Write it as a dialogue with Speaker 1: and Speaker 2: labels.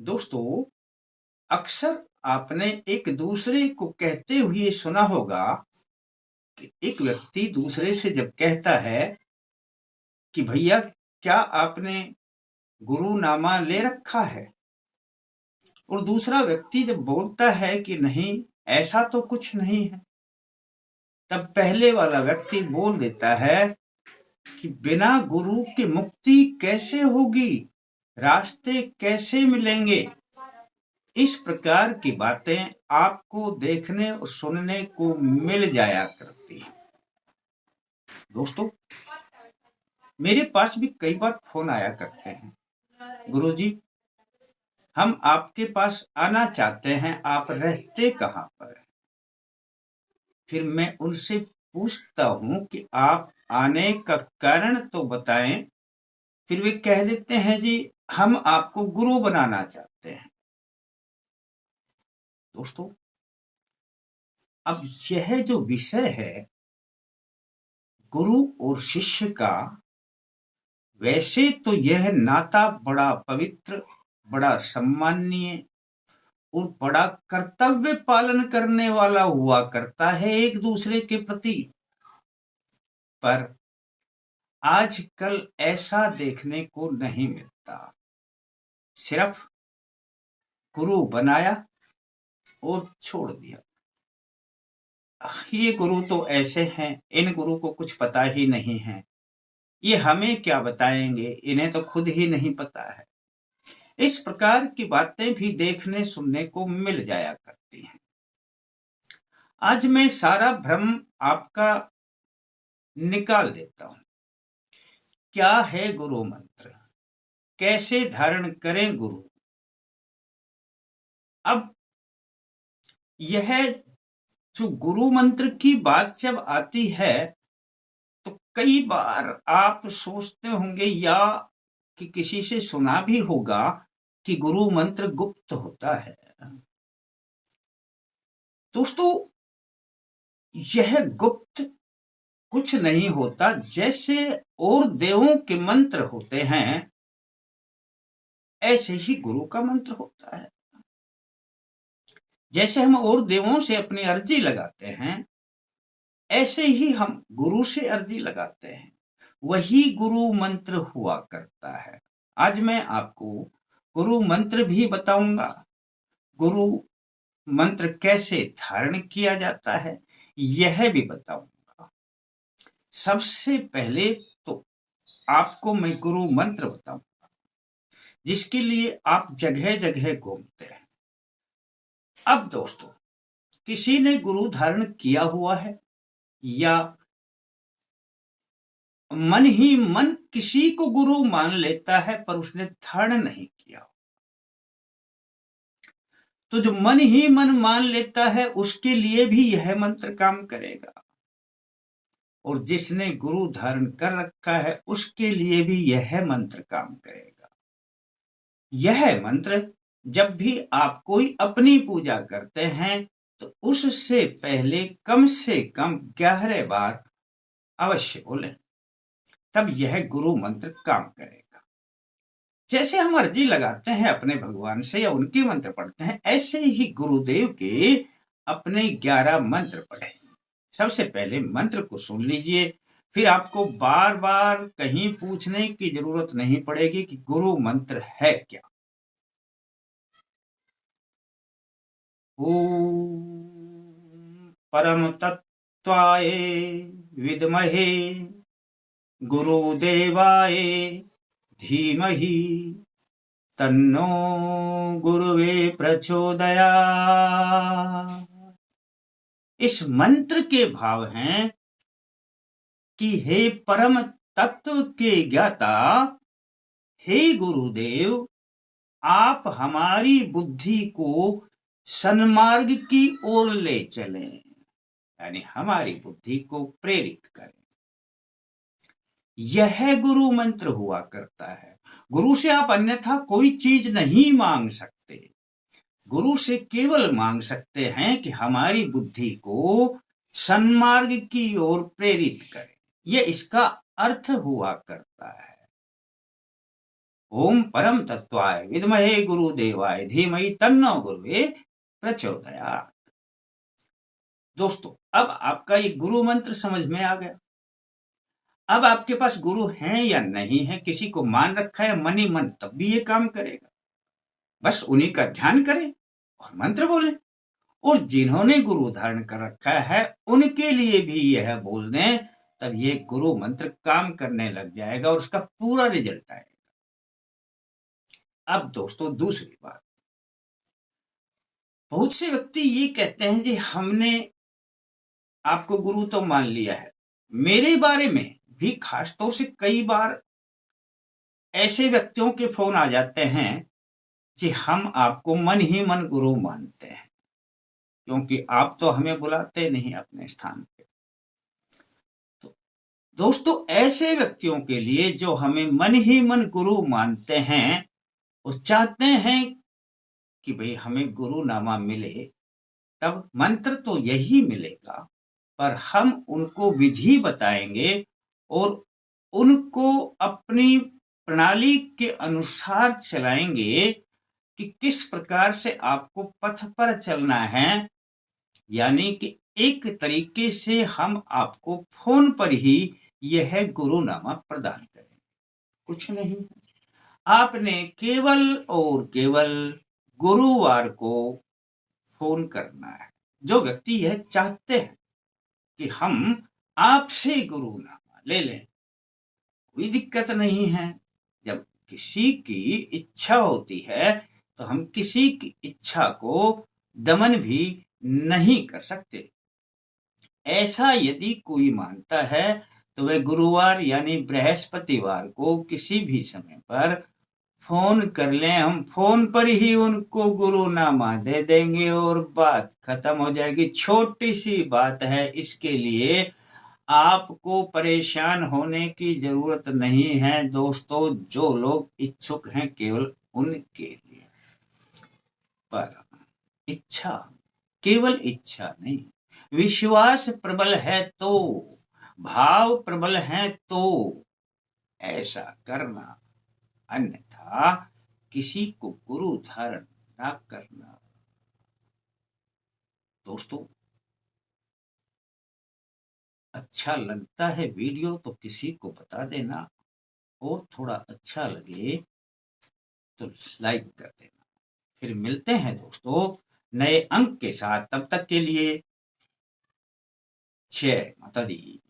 Speaker 1: दोस्तों, अक्सर आपने एक दूसरे को कहते हुए सुना होगा कि एक व्यक्ति दूसरे से जब कहता है कि भैया क्या आपने गुरुनामा ले रखा है, और दूसरा व्यक्ति जब बोलता है कि नहीं, ऐसा तो कुछ नहीं है, तब पहले वाला व्यक्ति बोल देता है कि बिना गुरु के मुक्ति कैसे होगी, रास्ते कैसे मिलेंगे। इस प्रकार की बातें आपको देखने और सुनने को मिल जाया करती हैं। दोस्तों, मेरे पास भी कई बार फोन आया करते हैं, गुरुजी हम आपके पास आना चाहते हैं, आप रहते कहाँ पर हैं। फिर मैं उनसे पूछता हूँ कि आप आने का कारण तो बताएं। फिर वे कह देते हैं जी हम आपको गुरु बनाना चाहते हैं। दोस्तों, अब यह जो विषय है गुरु और शिष्य का, वैसे तो यह नाता बड़ा पवित्र, बड़ा सम्माननीय और बड़ा कर्तव्य पालन करने वाला हुआ करता है एक दूसरे के प्रति। पर आजकल ऐसा देखने को नहीं मिलता। सिर्फ गुरु बनाया और छोड़ दिया। ये गुरु तो ऐसे हैं, इन गुरु को कुछ पता ही नहीं है, ये हमें क्या बताएंगे, इन्हें तो खुद ही नहीं पता है। इस प्रकार की बातें भी देखने सुनने को मिल जाया करती हैं। आज मैं सारा भ्रम आपका निकाल देता हूं। क्या है गुरु मंत्र, कैसे धारण करें गुरु। अब यह जो गुरु मंत्र की बात जब आती है तो कई बार आप सोचते होंगे या कि किसी से सुना भी होगा कि गुरु मंत्र गुप्त होता है। दोस्तों, यह गुप्त कुछ नहीं होता। जैसे और देवों के मंत्र होते हैं, ऐसे ही गुरु का मंत्र होता है। जैसे हम और देवों से अपनी अर्जी लगाते हैं, ऐसे ही हम गुरु से अर्जी लगाते हैं। वही गुरु मंत्र हुआ करता है। आज मैं आपको गुरु मंत्र भी बताऊंगा, गुरु मंत्र कैसे धारण किया जाता है यह भी बताऊंगा। सबसे पहले तो आपको मैं गुरु मंत्र बताऊंगा, जिसके लिए आप जगह जगह घूमते हैं। अब दोस्तों, किसी ने गुरु धारण किया हुआ है या मन ही मन किसी को गुरु मान लेता है पर उसने धारण नहीं किया, तो जो मन ही मन मान लेता है उसके लिए भी यह मंत्र काम करेगा, और जिसने गुरु धारण कर रखा है उसके लिए भी यह मंत्र काम करेगा। यह मंत्र जब भी आप कोई अपनी पूजा करते हैं तो उससे पहले कम से कम 11 बार अवश्य बोलें, तब यह गुरु मंत्र काम करेगा। जैसे हम अर्जी लगाते हैं अपने भगवान से या उनके मंत्र पढ़ते हैं, ऐसे ही गुरुदेव के अपने 11 मंत्र पढ़ें। सबसे पहले मंत्र को सुन लीजिए, फिर आपको बार बार कहीं पूछने की जरूरत नहीं पड़ेगी कि गुरु मंत्र है क्या। ओम परम तत्वाय विद्महे गुरुदेवाय धीमहि तन्नो गुरुवे प्रचोदयात्। इस मंत्र के भाव हैं कि हे परम तत्व के ज्ञाता, हे गुरुदेव, आप हमारी बुद्धि को सन्मार्ग की ओर ले चलें, यानी हमारी बुद्धि को प्रेरित करें। यह गुरु मंत्र हुआ करता है। गुरु से आप अन्यथा कोई चीज नहीं मांग सकते। गुरु से केवल मांग सकते हैं कि हमारी बुद्धि को सन्मार्ग की ओर प्रेरित करें। यह इसका अर्थ हुआ करता है। ओम परम तत्वाय विद्महे गुरुदेवाय धीमहि तन्नो गुरुवे प्रचोदयात्। दोस्तों, अब आपका ये गुरु मंत्र समझ में आ गया। अब आपके पास गुरु हैं या नहीं है, किसी को मान रखा है मन ही मन, तब भी ये काम करेगा। बस उन्हीं का ध्यान करें और मंत्र बोलें, और जिन्होंने गुरु धारण कर रखा है उनके लिए भी यह बोल दें, तब ये गुरु मंत्र काम करने लग जाएगा और उसका पूरा रिजल्ट आएगा। अब दोस्तों, दूसरी बात, बहुत से व्यक्ति ये कहते हैं जी हमने आपको गुरु तो मान लिया है। मेरे बारे में भी खासतौर से कई बार ऐसे व्यक्तियों के फोन आ जाते हैं कि हम आपको मन ही मन गुरु मानते हैं, क्योंकि आप तो हमें बुलाते नहीं अपने स्थान पे। तो दोस्तों, ऐसे व्यक्तियों के लिए जो हमें मन ही मन गुरु मानते हैं और चाहते हैं कि भाई हमें गुरु नामा मिले, तब मंत्र तो यही मिलेगा, पर हम उनको विधि बताएंगे और उनको अपनी प्रणाली के अनुसार चलाएंगे कि किस प्रकार से आपको पथ पर चलना है। यानी कि एक तरीके से हम आपको फोन पर ही यह गुरुनामा प्रदान करेंगे, कुछ नहीं। आपने केवल और केवल गुरुवार को फोन करना है। जो व्यक्ति यह चाहते हैं कि हम आपसे गुरुनामा ले लें, कोई दिक्कत नहीं है। जब किसी की इच्छा होती है तो हम किसी की इच्छा को दमन भी नहीं कर सकते। ऐसा यदि कोई मानता है तो वह गुरुवार यानी बृहस्पतिवार को किसी भी समय पर फोन कर लें, हम फोन पर ही उनको गुरुनामा दे देंगे और बात खत्म हो जाएगी। छोटी सी बात है, इसके लिए आपको परेशान होने की जरूरत नहीं है दोस्तों। जो लोग इच्छुक हैं केवल उनके लिए, पर इच्छा, केवल इच्छा नहीं, विश्वास प्रबल है तो, भाव प्रबल है तो ऐसा करना, अन्यथा किसी को गुरु धारण न करना। दोस्तों, अच्छा लगता है वीडियो तो किसी को बता देना, और थोड़ा अच्छा लगे तो लाइक कर देना। फिर मिलते हैं दोस्तों नए अंक के साथ, तब तक के लिए जय माता दी।